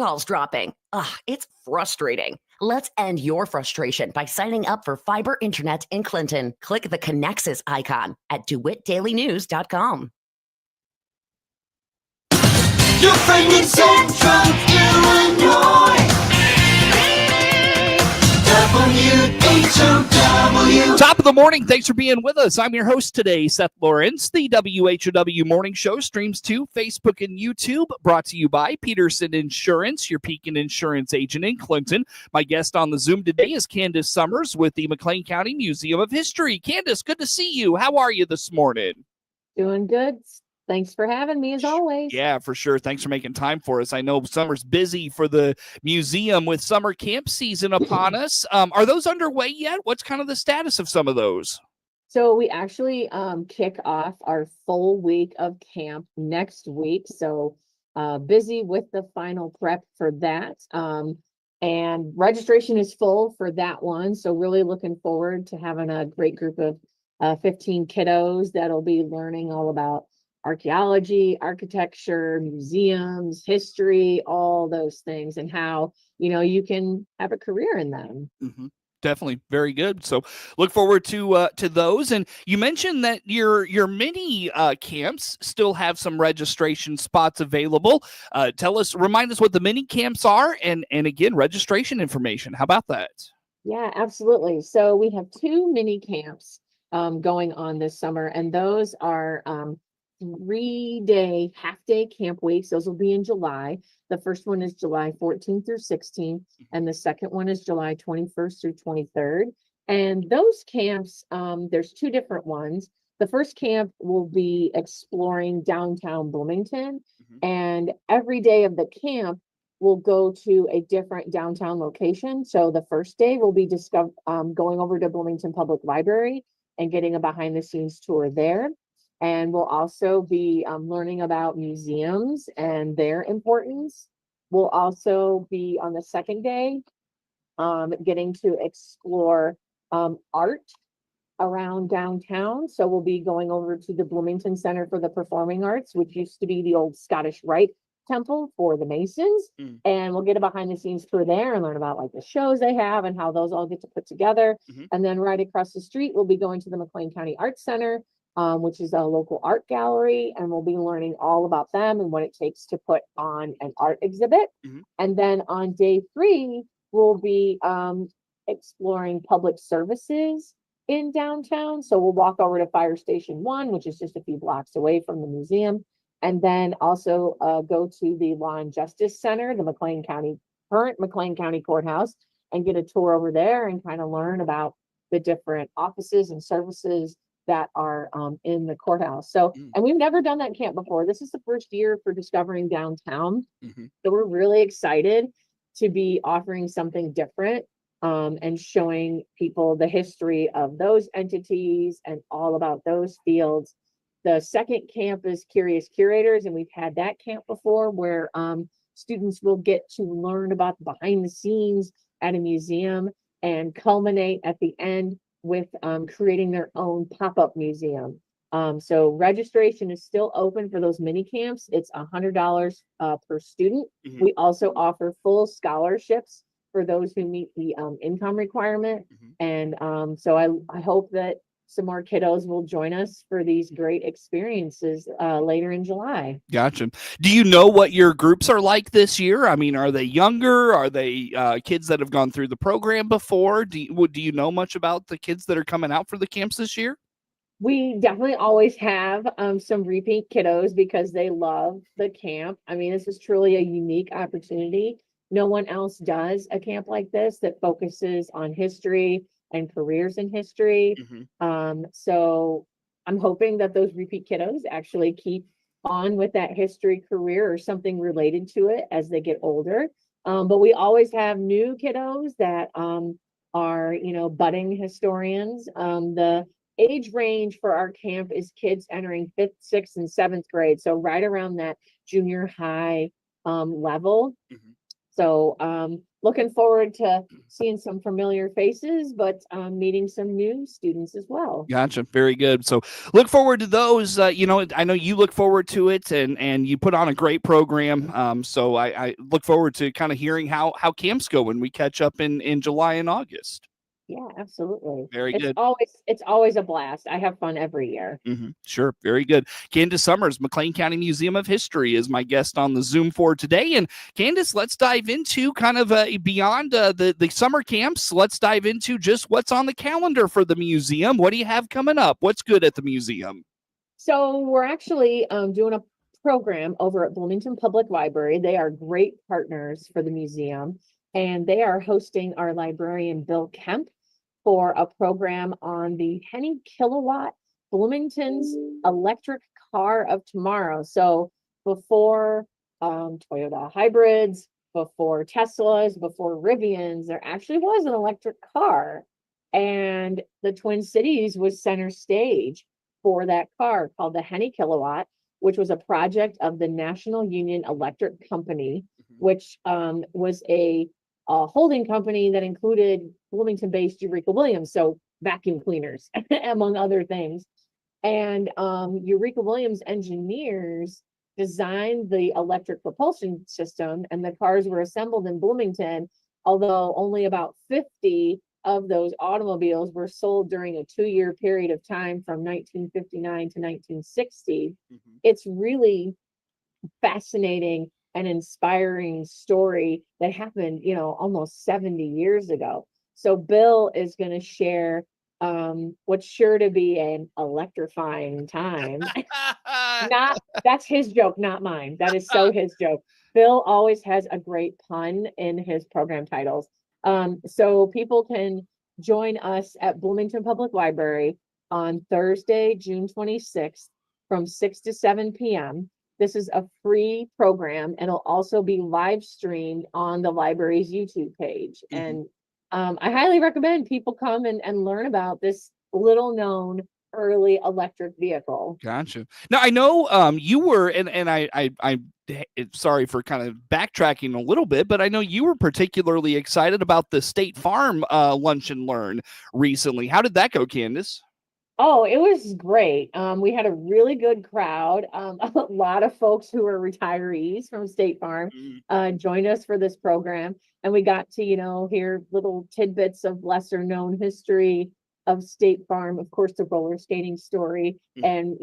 calls dropping. Ugh, it's frustrating. Let's end your frustration by signing up for fiber internet in Clinton. Click the Connexus icon at DeWittDailyNews.com. Your friend in Central Illinois. WHOW. Top of the morning. Thanks for being with us. I'm your host today, Seth Lawrence. The WHOW Morning Show streams to Facebook and YouTube, brought to you by Peterson Insurance, your Pekin Insurance agent in Clinton. My guest on the Zoom today is Candace Summers with the McLean County Museum of History. Candace, good to see you. How are you this morning? Doing good. Thanks for having me, as always. Yeah, for sure. Thanks for making time for us. I know summer's busy for the museum with summer camp season upon us. Are those underway yet? What's kind of the status of some of those? So we actually kick off our full week of camp next week. So busy with the final prep for that. And registration is full for that one. So really looking forward to having a great group of 15 kiddos that'll be learning all about archaeology, architecture, museums, history, all those things, and how, you can have a career in them. Mm-hmm. Definitely. Very good. So look forward to those. And you mentioned that your mini camps still have some registration spots available. Remind us what the mini camps are, and again, registration information. How about that? Yeah, absolutely. So we have 2 mini camps going on this summer, and those are 3-day, half-day camp weeks. Those will be in July. The first one is July 14th through 16th, and the second one is July 21st through 23rd. And those camps, there's 2 different ones. The first camp will be exploring downtown Bloomington, and every day of the camp will go to a different downtown location. So the first day will be going over to Bloomington Public Library and getting a behind-the-scenes tour there. And we'll also be learning about museums and their importance. We'll also be on the second day getting to explore art around downtown. So we'll be going over to the Bloomington Center for the Performing Arts, which used to be the old Scottish Rite Temple for the Masons. And we'll get a behind the scenes tour there and learn about like the shows they have and how those all get to put together. And then right across the street, we'll be going to the McLean County Arts Center, which is a local art gallery, and we'll be learning all about them and what it takes to put on an art exhibit. And then on day 3, we'll be exploring public services in downtown. So we'll walk over to Fire Station 1, which is just a few blocks away from the museum, and then also go to the Law and Justice Center, the current McLean County Courthouse, and get a tour over there and kind of learn about the different offices and services that are in the courthouse. So, and we've never done that camp before. This is the first year for Discovering Downtown. So we're really excited to be offering something different and showing people the history of those entities and all about those fields. The second camp is Curious Curators, and we've had that camp before where students will get to learn about the behind the scenes at a museum and culminate at the end with creating their own pop-up museum. So registration is still open for those mini camps. It's $100 per student. We also offer full scholarships for those who meet the income requirement. And so I hope that some more kiddos will join us for these great experiences later in July. Gotcha. Do you know what your groups are like this year? I mean, are they younger? Are they kids that have gone through the program before? Do you know much about the kids that are coming out for the camps this year? We definitely always have some repeat kiddos because they love the camp. I mean, this is truly a unique opportunity. No one else does a camp like this that focuses on history and careers in history. So I'm hoping that those repeat kiddos actually keep on with that history career or something related to it as they get older. But we always have new kiddos that are, budding historians. The age range for our camp is kids entering 5th, 6th, and 7th grade. So right around that junior high level. So looking forward to seeing some familiar faces, but meeting some new students as well. Gotcha. Very good. So look forward to those. I know you look forward to it, and you put on a great program. So I look forward to kind of hearing how camps go when we catch up in July and August. Yeah, absolutely. Very It's good. always a blast. I have fun every year. Sure. Very good. Candace Summers, McLean County Museum of History, is my guest on the Zoom for today. And Candace, let's dive into kind of beyond the summer camps. Let's dive into just what's on the calendar for the museum. What do you have coming up? What's good at the museum? So we're actually doing a program over at Bloomington Public Library. They are great partners for the museum, and they are hosting our librarian Bill Kemp for a program on the Henny Kilowatt, Bloomington's electric car of tomorrow. So before Toyota hybrids, before Teslas, before Rivians, there actually was an electric car, and the Twin Cities was center stage for that car, called the Henny Kilowatt, which was a project of the National Union Electric Company, which was a holding company that included Bloomington-based Eureka Williams, so vacuum cleaners, among other things. And Eureka Williams engineers designed the electric propulsion system, and the cars were assembled in Bloomington, although only about 50 of those automobiles were sold during a 2-year period of time from 1959 to 1960. It's really fascinating and inspiring story that happened, almost 70 years ago. So Bill is going to share what's sure to be an electrifying time. That's his joke, not mine. That is so his joke. Bill always has a great pun in his program titles. So people can join us at Bloomington Public Library on Thursday, June 26th from 6 to 7 p.m. This is a free program, and it'll also be live streamed on the library's YouTube page. And I highly recommend people come and learn about this little known early electric vehicle. Gotcha. Now I know you were, and I'm sorry for kind of backtracking a little bit, but I know you were particularly excited about the State Farm Lunch and Learn recently. How did that go, Candace? Oh, it was great. We had a really good crowd. A lot of folks who are retirees from State Farm joined us for this program, and we got to, hear little tidbits of lesser known history of State Farm. Of course, the roller skating story, and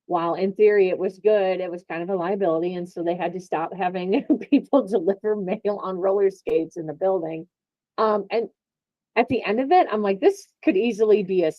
while in theory it was good, it was kind of a liability, and so they had to stop having people deliver mail on roller skates in the building. And at the end of it, I'm like, this could easily be a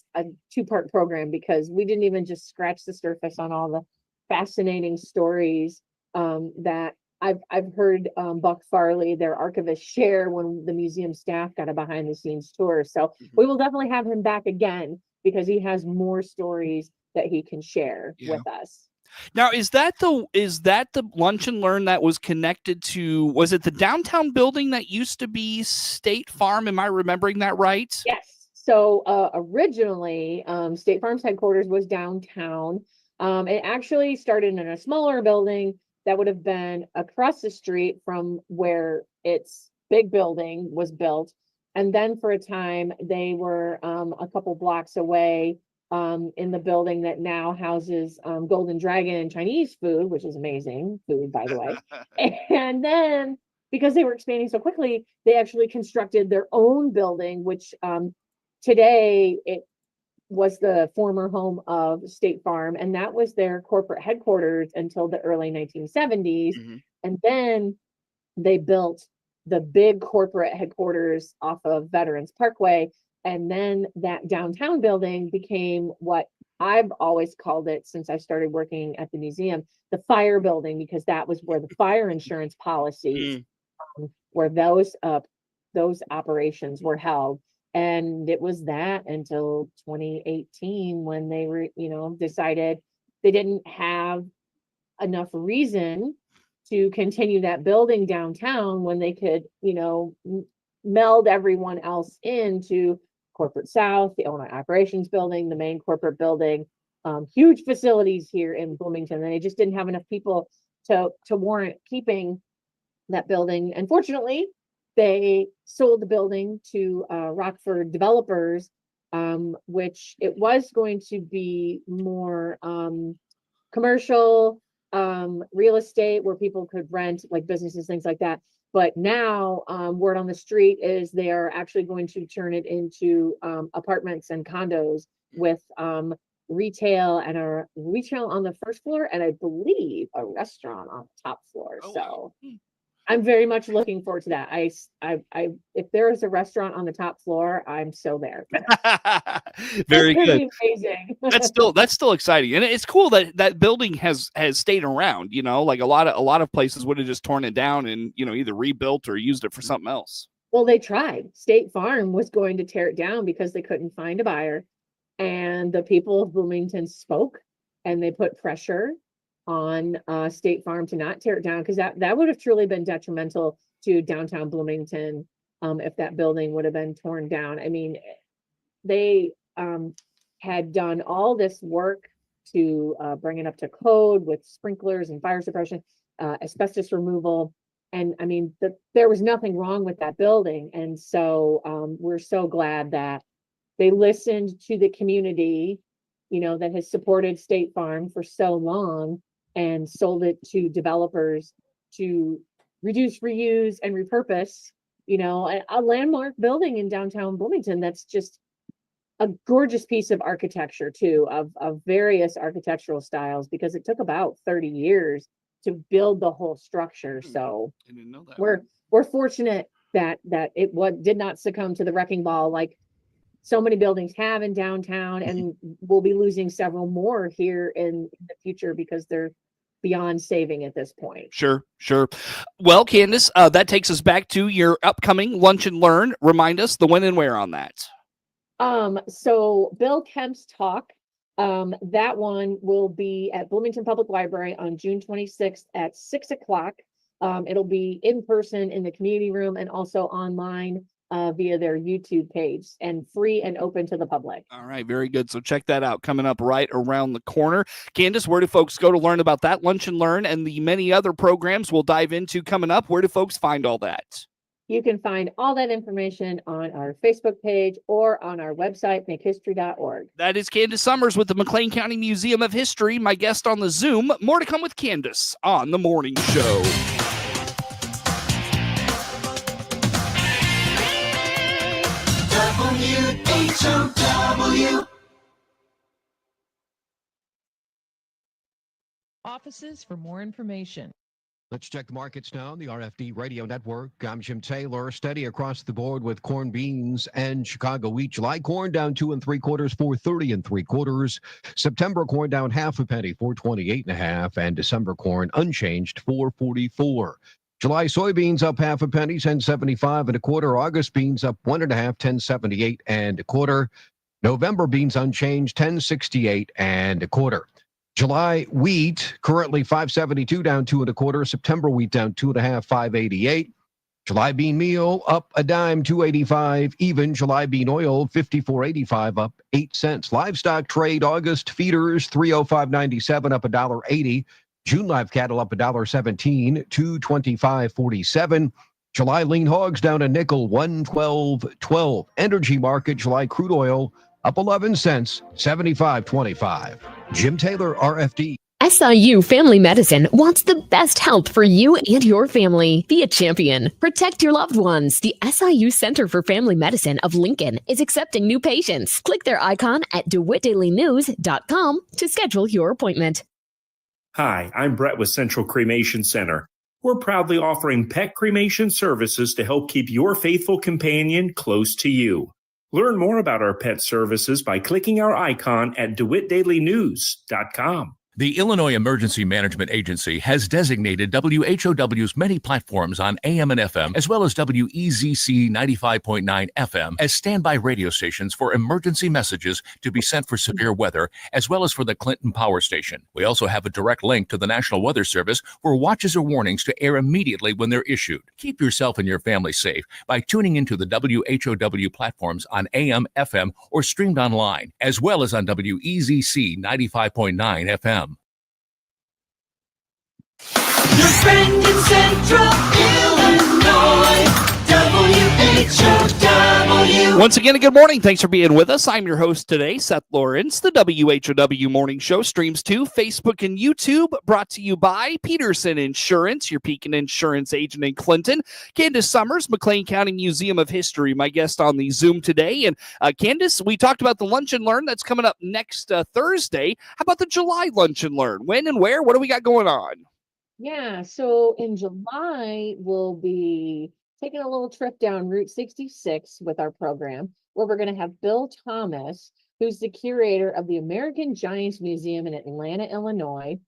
2-part program, because we didn't even just scratch the surface on all the fascinating stories that I've heard Buck Farley, their archivist, share when the museum staff got a behind the scenes tour. So we will definitely have him back again, because he has more stories that he can share with us. Now, is that the Lunch and Learn that was connected to, was it the downtown building that used to be State Farm? Am I remembering that right? Yes. So originally, State Farm's headquarters was downtown. It actually started in a smaller building that would have been across the street from where its big building was built. And then for a time, they were a couple blocks away in the building that now houses Golden Dragon and Chinese food, which is amazing food, by the way. And then, because they were expanding so quickly, they actually constructed their own building, which today it was the former home of State Farm, and that was their corporate headquarters until the early 1970s. And then they built the big corporate headquarters off of Veterans Parkway. And then that downtown building became what I've always called it since I started working at the museum, the fire building, because that was where the fire insurance policies, where those operations were held. And it was that until 2018, when they were, decided they didn't have enough reason to continue that building downtown when they could, meld everyone else into Corporate South, the Illinois Operations Building, the main corporate building, huge facilities here in Bloomington. And they just didn't have enough people to warrant keeping that building. Unfortunately, they sold the building to Rockford developers, which it was going to be more commercial real estate where people could rent, like businesses, things like that. But now word on the street is they are actually going to turn it into apartments and condos with retail on the first floor, and I believe a restaurant on the top floor. Oh, So wow. I'm very much looking forward to that. I if there is a restaurant on the top floor, I'm so there. Very It's gonna good. be amazing. That's still exciting, and it's cool that that building has stayed around. You know, like a lot of places would have just torn it down and either rebuilt or used it for something else. Well, they tried. State Farm was going to tear it down because they couldn't find a buyer. And the people of Bloomington spoke and they put pressure on State Farm to not tear it down, because that would have truly been detrimental to downtown Bloomington if that building would have been torn down. I mean, they had done all this work to bring it up to code with sprinklers and fire suppression, asbestos removal. And I mean, there was nothing wrong with that building. And so we're so glad that they listened to the community, that has supported State Farm for so long and sold it to developers to reduce, reuse, and repurpose, a landmark building in downtown Bloomington that's just a gorgeous piece of architecture too, of various architectural styles, because it took about 30 years to build the whole structure. So I didn't know that. we're fortunate that it did not succumb to the wrecking ball like so many buildings have in downtown, and we'll be losing several more here in the future because they're beyond saving at this point. Sure. Well, Candace, that takes us back to your upcoming Lunch and Learn. Remind us the when and where on that. So Bill Kemp's talk, that one will be at Bloomington Public Library on June 26th at 6:00. It'll be in person in the community room and also online via their YouTube page, and free and open to the public. All right, very good. So check that out, coming up right around the corner. Candace, where do folks go to learn about that Lunch and Learn and the many other programs we'll dive into coming up? Where do folks find all that? You can find all that information on our Facebook page or on our website, makehistory.org. That is Candace Summers with the McLean County Museum of History, my guest on the Zoom. More to come with Candace on The Morning Show. WHOW. Offices for more information. Let's check the markets now. The RFD Radio Network. I'm Jim Taylor. Steady across the board with corn, beans, and Chicago wheat. July corn down 2 3/4, 4.30 3/4. September corn down 0.5 penny, 4.28 1/2, and December corn unchanged, 4.44. July soybeans up 0.5 penny, 10.75 1/4. August beans up 1 1/2, 10.78 1/4. November beans unchanged, 10.68 1/4. July wheat currently 5.72 down 2 1/4. September wheat down 2 1/2, 5.88. July bean meal up a dime, 2.85 even. July bean oil 54.85 up 8 cents. Livestock trade August feeders 305.97 up $1.80. June live cattle up $1.17, 225.47. July lean hogs down a nickel, 112.12. Energy market July crude oil up 11 cents, 75.25. Jim Taylor, RFD. SIU Family Medicine wants the best health for you and your family. Be a champion. Protect your loved ones. The SIU Center for Family Medicine of Lincoln is accepting new patients. Click their icon at DeWittDailyNews.com to schedule your appointment. Hi, I'm Brett with Central Cremation Center. We're proudly offering pet cremation services to help keep your faithful companion close to you. Learn more about our pet services by clicking our icon at DeWittDailyNews.com. The Illinois Emergency Management Agency has designated WHOW's many platforms on AM and FM, as well as WEZC 95.9 FM, as standby radio stations for emergency messages to be sent for severe weather, as well as for the Clinton Power Station. We also have a direct link to the National Weather Service for watches or warnings to air immediately when they're issued. Keep yourself and your family safe by tuning into the WHOW platforms on AM, FM, or streamed online, as well as on WEZC 95.9 FM. Your friend in Central Illinois, WHOW. Once again, good morning. Thanks for being with us. I'm your host today, Seth Lawrence. The WHOW Morning Show streams to Facebook and YouTube, brought to you by Peterson Insurance, your Pekin Insurance agent in Clinton. Candace Summers, McLean County Museum of History, my guest on the Zoom today. And Candace, we talked about the Lunch and Learn that's coming up next Thursday. How about the July Lunch and Learn? When and where? What do we got going on? Yeah, so in July, we'll be taking a little trip down Route 66 with our program, where we're going to have Bill Thomas, who's the curator of the American Giants Museum in Atlanta, Illinois.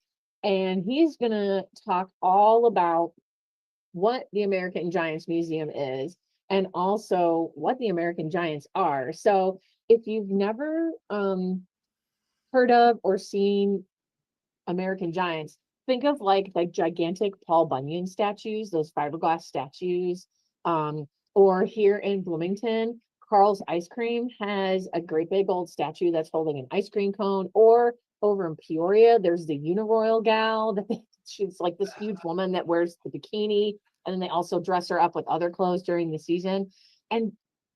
And he's going to talk all about what the American Giants Museum is and also what the American Giants are. So if you've never heard of or seen American Giants, think of like gigantic Paul Bunyan statues, those fiberglass statues. Or here in Bloomington, Carl's Ice Cream has a great big old statue that's holding an ice cream cone. Or over in Peoria, there's the Uniroyal gal that she's like this huge woman that wears the bikini, and then they also dress her up with other clothes during the season. And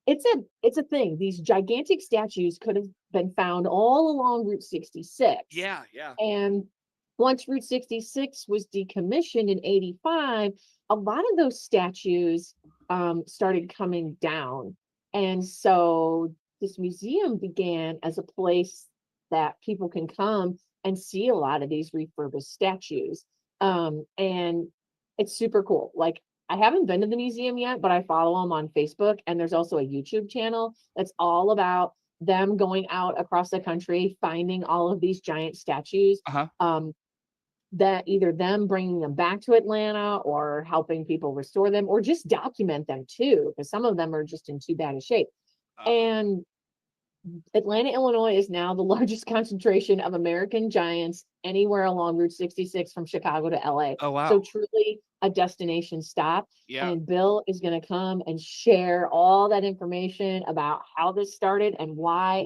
it's a thing. These gigantic statues could have been found all along Route 66. Yeah. And once Route 66 was decommissioned in 85, a lot of those statues started coming down. And so this museum began as a place that people can come and see a lot of these refurbished statues. And it's super cool. Like, I haven't been to the museum yet, but I follow them on Facebook. And there's also a YouTube channel that's all about them going out across the country, finding all of these giant statues. That either them bringing them back to Atlanta or helping people restore them or just document them too, because some of them are just in too bad a shape. And Atlanta, Illinois is now the largest concentration of American Giants anywhere along Route 66 from Chicago to LA. Oh, wow. So truly a destination stop. Yeah. And Bill is going to come and share all that information about how this started and why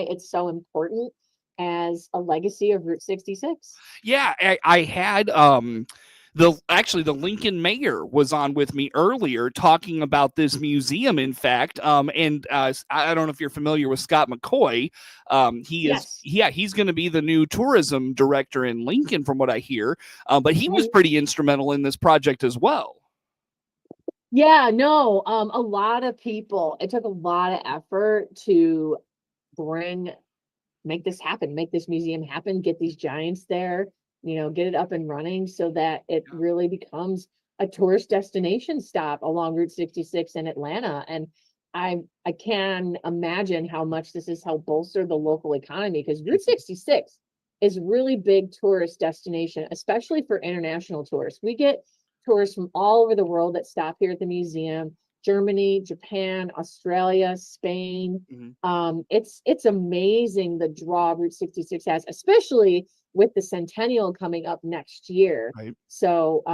it's so important as a legacy of Route 66. Yeah, I had the Lincoln mayor was on with me earlier talking about this museum, in fact. And I don't know if you're familiar with Scott McCoy. He's going to be the new tourism director in Lincoln, from what I hear. But he was pretty instrumental in this project as well. Yeah, no, a lot of people, it took a lot of effort to make this happen, make this museum happen, get these giants there, get it up and running so that it really becomes a tourist destination stop along Route 66 in Atlanta. And I can imagine how much this has helped bolster the local economy, because Route 66 is a really big tourist destination, especially for international tourists. We get tourists from all over the world that stop here at the museum. Germany, Japan, Australia, Spain. It's amazing the draw Route 66 has, especially with the centennial coming up next year. Right. So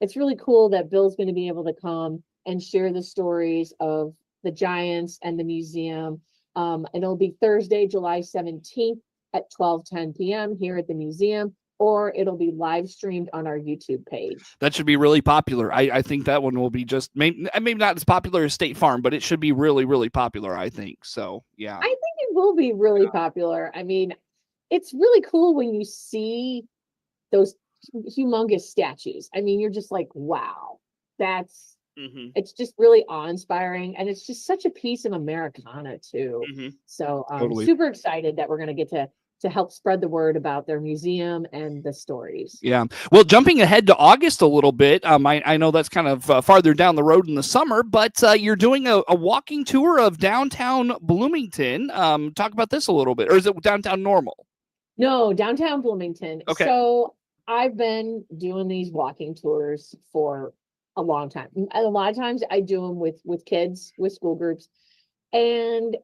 it's really cool that Bill's going to be able to come and share the stories of the Giants and the museum. And it'll be Thursday, July 17th at 12:10 p.m. here at the museum, or it'll be live streamed on our YouTube page. That should be really popular. I think that one will be just maybe not as popular as State Farm, but it should be really, really popular, I think. So, yeah. I think it will be really popular. I mean, it's really cool when you see those humongous statues. I mean, you're just like, wow, it's just really awe-inspiring. And it's just such a piece of Americana too. So I'm super excited that we're going to get to help spread the word about their museum and the stories. Yeah. Well, jumping ahead to August a little bit, I know that's kind of farther down the road in the summer, but you're doing a walking tour of downtown Bloomington. Talk about this a little bit. Or is it downtown Normal? No, downtown Bloomington. Okay. So I've been doing these walking tours for a long time. A lot of times I do them with kids, with school groups. And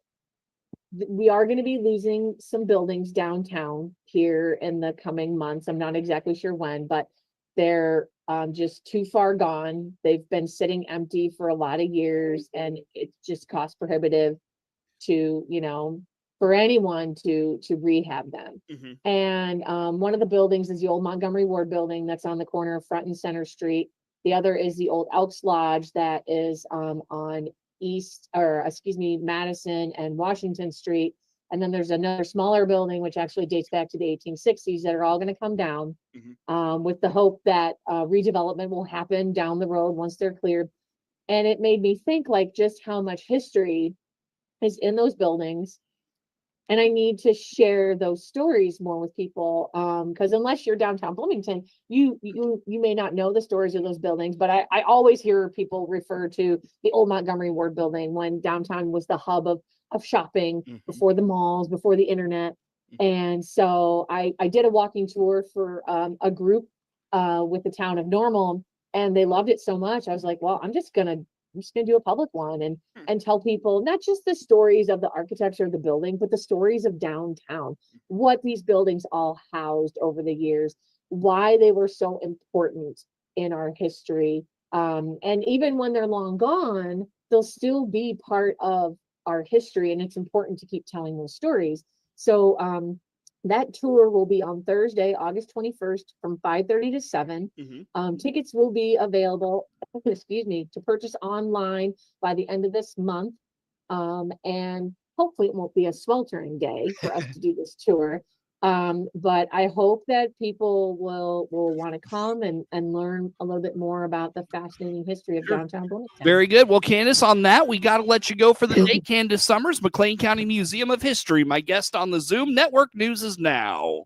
we are going to be losing some buildings downtown here in the coming months. I'm not exactly sure when, but they're just too far gone. They've been sitting empty for a lot of years, and it's just cost prohibitive to, for anyone to rehab them. And one of the buildings is the old Montgomery Ward building that's on the corner of Front and Center Street. The other is the old Elks Lodge that is on Madison and Washington Street. And then there's another smaller building, which actually dates back to the 1860s, that are all going to come down with the hope that redevelopment will happen down the road once they're cleared. And it made me think like just how much history is in those buildings. And I need to share those stories more with people. Because unless you're downtown Bloomington, you may not know the stories of those buildings. But I always hear people refer to the old Montgomery Ward building when downtown was the hub of shopping before the malls, before the internet. And so I did a walking tour for a group with the town of Normal, and they loved it so much. I was like, well, I'm just gonna do a public one and tell people not just the stories of the architecture of the building, but the stories of downtown, what these buildings all housed over the years, why they were so important in our history. And even when they're long gone, they'll still be part of our history, and it's important to keep telling those stories. So that tour will be on Thursday, August 21st from 5:30 to 7. Tickets will be available, to purchase online by the end of this month. And hopefully it won't be a sweltering day for us to do this tour. But I hope that people will want to come and learn a little bit more about the fascinating history of downtown Bloomington. Very good. Well, Candace, on that, we got to let you go for the day. Candace Summers, McLean County Museum of History, my guest on the Zoom. Network News is now.